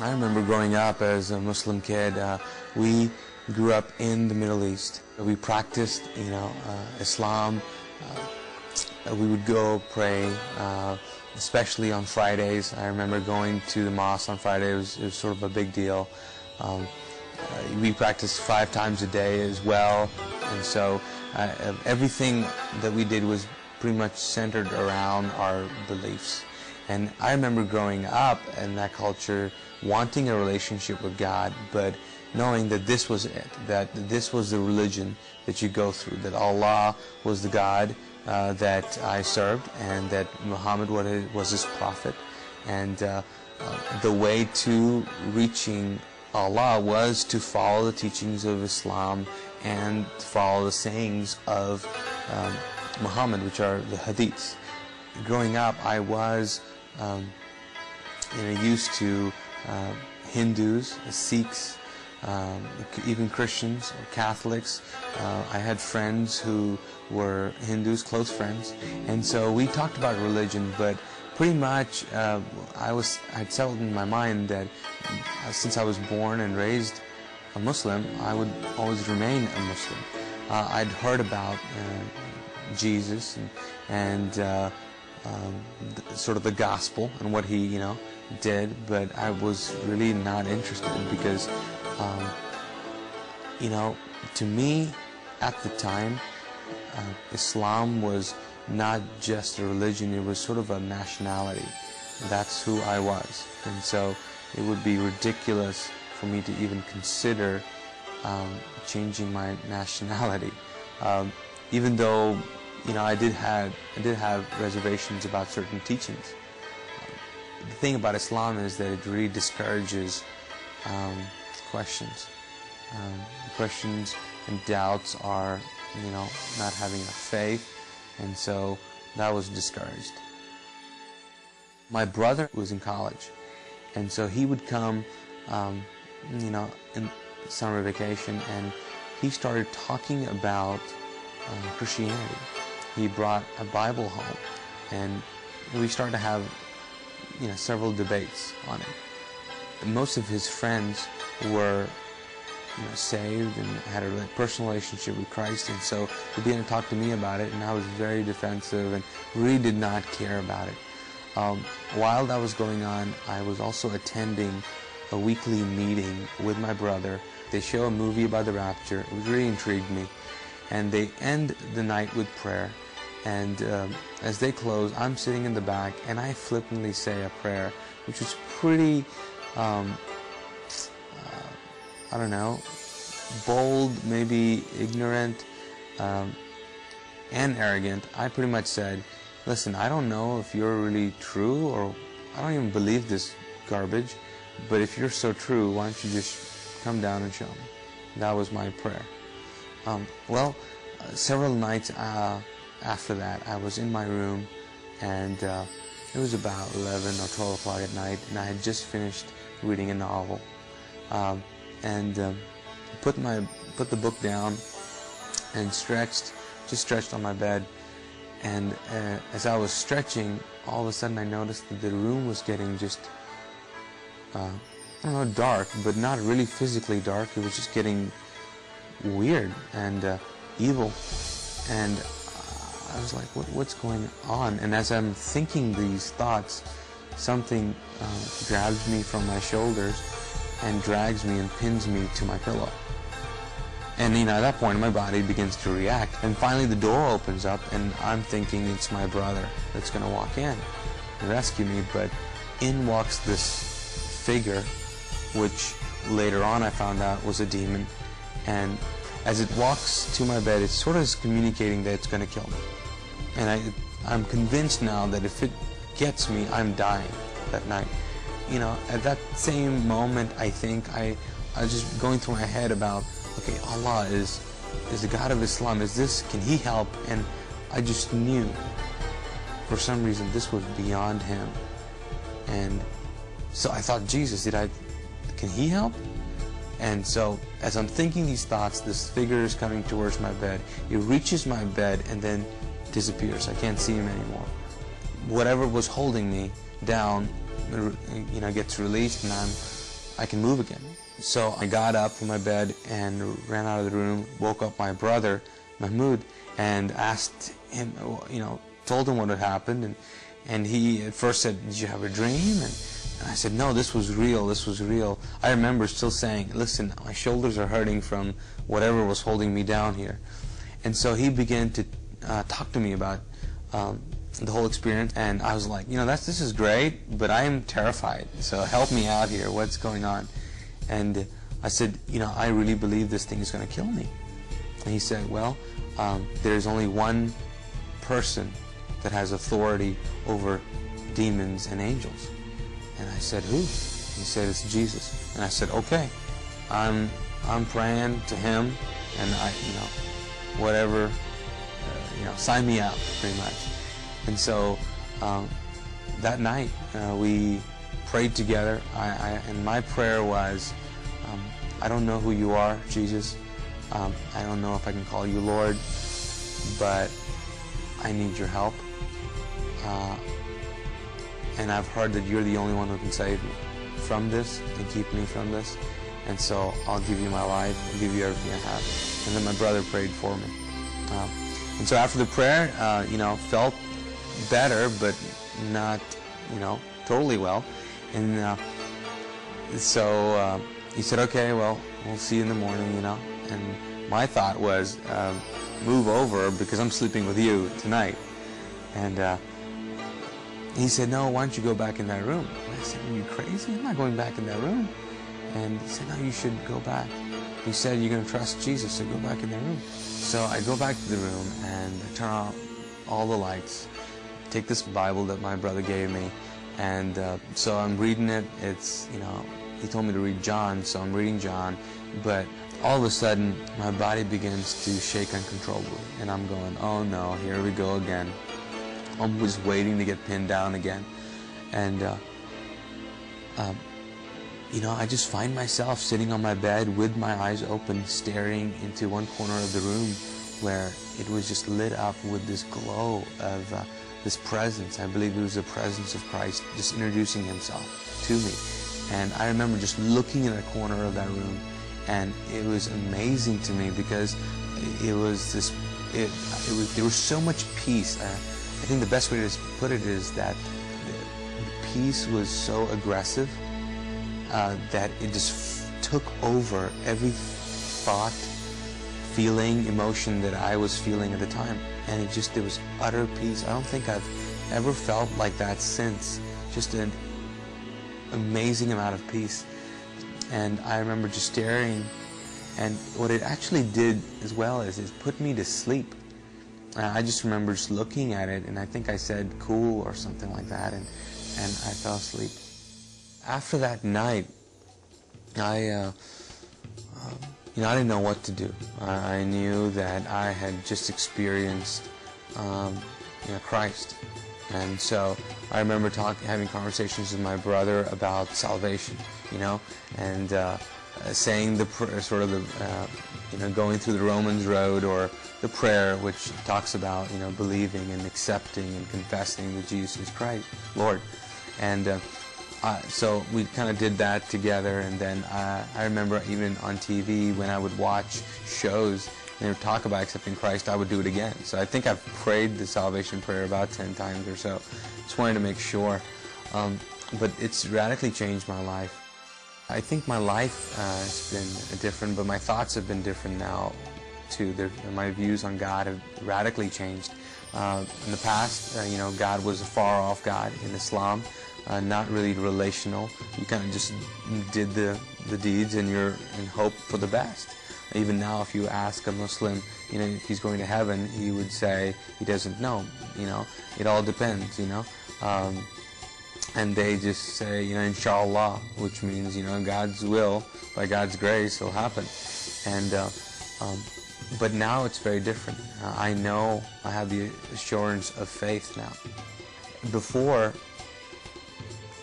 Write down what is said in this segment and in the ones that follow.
I remember growing up as a Muslim kid. We grew up in the Middle East. We practiced, Islam. We would go pray, especially on Fridays. I remember going to the mosque on Friday. It was sort of a big deal. We practiced 5 times a day as well, and so everything that we did was pretty much centered around our beliefs. And I remember growing up in that culture, wanting a relationship with God, but knowing that this was it, that this was the religion that you go through, that Allah was the God that I served, and that Muhammad was his prophet. And the way to reaching Allah was to follow the teachings of Islam and follow the sayings of Muhammad, which are the hadiths. Growing up, I was used to Hindus, Sikhs, even Christians or Catholics. I had friends who were Hindus, close friends, and so we talked about religion, but pretty much I'd settled in my mind that since I was born and raised a Muslim, I would always remain a Muslim. I'd heard about Jesus and sort of the gospel and what he did, but I was really not interested because to me at the time Islam was not just a religion, it was sort of a nationality. That's who I was, and so it would be ridiculous for me to even consider changing my nationality, even though I did have reservations about certain teachings. The thing about Islam is that it really discourages questions. Questions and doubts are, not having enough faith, and so that was discouraged. My brother was in college, and so he would come, in summer vacation, and he started talking about Christianity. He brought a Bible home, and we started to have, several debates on it. Most of his friends were, saved and had a really personal relationship with Christ, and so he began to talk to me about it, and I was very defensive and really did not care about it. While that was going on, I was also attending a weekly meeting with my brother. They show a movie about the rapture. It really intrigued me, and they end the night with prayer. And as they close, I'm sitting in the back, and I flippantly say a prayer, which was pretty, bold, maybe ignorant, and arrogant. I pretty much said, listen, I don't know if you're really true, or I don't even believe this garbage, but if you're so true, why don't you just come down and show me? That was my prayer. Several nights after that, I was in my room, and it was about 11 or 12 o'clock at night, and I had just finished reading a novel, put the book down and stretched on my bed. And as I was stretching, all of a sudden I noticed that the room was getting just, dark, but not really physically dark. It was just getting weird and evil. And I was like, what's going on? And as I'm thinking these thoughts, something grabs me from my shoulders and drags me and pins me to my pillow. And at that point my body begins to react, and finally the door opens up, and I'm thinking it's my brother that's going to walk in and rescue me, but in walks this figure, which later on I found out was a demon, and as it walks to my bed, it sort of is communicating that it's going to kill me. And I'm convinced now that if it gets me, I'm dying that night. At that same moment, I think I was just going through my head about, okay, Allah is the God of Islam. Can He help? And I just knew, for some reason, this was beyond Him. And so I thought, Jesus, can He help? And so as I'm thinking these thoughts, this figure is coming towards my bed. It reaches my bed and then disappears. I can't see him anymore. Whatever was holding me down, gets released, and I'm I can move again. So I got up from my bed and ran out of the room, woke up my brother, Mahmoud, and asked him, told him what had happened, and he at first said, "Did you have a dream?" And I said, "No, this was real, this was real." I remember still saying, "Listen, my shoulders are hurting from whatever was holding me down here." And so he began to talk to me about the whole experience, and I was like, this is great, but I am terrified, so help me out here, what's going on? And I said, I really believe this thing is going to kill me. And he said, well, there's only one person that has authority over demons and angels. And I said, who? He said, it's Jesus. And I said, okay, I'm praying to him, and whatever, sign me out, pretty much. And so that night we prayed together, and my prayer was, I don't know who you are, Jesus. I don't know if I can call you Lord, but I need your help. And I've heard that you're the only one who can save me from this and keep me from this. And so I'll give you my life, I'll give you everything I have. And then my brother prayed for me. And so after the prayer, felt better, but not, totally well. And so he said, okay, well, we'll see you in the morning, And my thought was, move over because I'm sleeping with you tonight. And he said, no, why don't you go back in that room? And I said, are you crazy? I'm not going back in that room. And he said, no, you should go back. He said, you're going to trust Jesus, so go back in that room. So I go back to the room and I turn on all the lights, take this Bible that my brother gave me, and so I'm reading it. It's, he told me to read John, so I'm reading John, but all of a sudden my body begins to shake uncontrollably, and I'm going, oh no, here we go again. I'm just waiting to get pinned down again. And I just find myself sitting on my bed with my eyes open, staring into one corner of the room where it was just lit up with this glow of this presence. I believe it was the presence of Christ just introducing himself to me. And I remember just looking in the corner of that room, and it was amazing to me because there was so much peace. I think the best way to put it is that the peace was so aggressive that it just took over every thought, feeling, emotion that I was feeling at the time. And there was utter peace. I don't think I've ever felt like that since. Just an amazing amount of peace. And I remember just staring, and what it actually did as well is it put me to sleep. I just remember just looking at it, and I think I said cool or something like that, and I fell asleep. After that night, I didn't know what to do. I knew that I had just experienced Christ. And so I remember having conversations with my brother about salvation, and saying the sort of the, going through the Romans road, or the prayer which talks about, believing and accepting and confessing that Jesus is Christ, Lord. And so we kind of did that together. And then I remember even on TV when I would watch shows and they would talk about accepting Christ, I would do it again. So I think I've prayed the salvation prayer about 10 times or so. Just wanted to make sure. But it's radically changed my life. I think my life has been different, but my thoughts have been different now too. My views on God have radically changed. In the past, God was a far-off God in Islam, not really relational. You kind of just did the deeds, and you're in hope for the best. Even now, if you ask a Muslim, if he's going to heaven, he would say he doesn't know. It all depends. And they just say, inshallah, which means, God's will, by God's grace, will happen. And but now it's very different. I know I have the assurance of faith now. Before,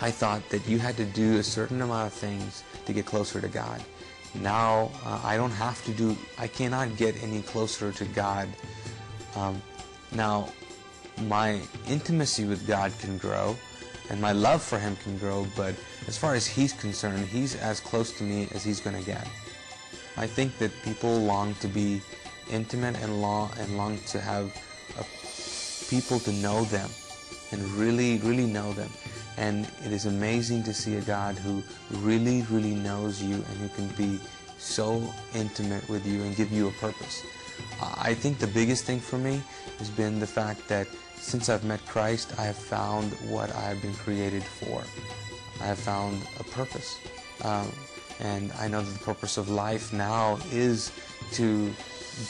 I thought that you had to do a certain amount of things to get closer to God. Now, I cannot get any closer to God. Now, my intimacy with God can grow, and my love for Him can grow, but as far as He's concerned, He's as close to me as He's going to get. I think that people long to be intimate and long to have people to know them and really know them. And it is amazing to see a God who really knows you and who can be so intimate with you and give you a purpose. I think the biggest thing for me has been the fact that since I've met Christ, I have found what I have been created for. I have found a purpose. And I know that the purpose of life now is to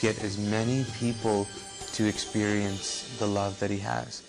get as many people to experience the love that He has.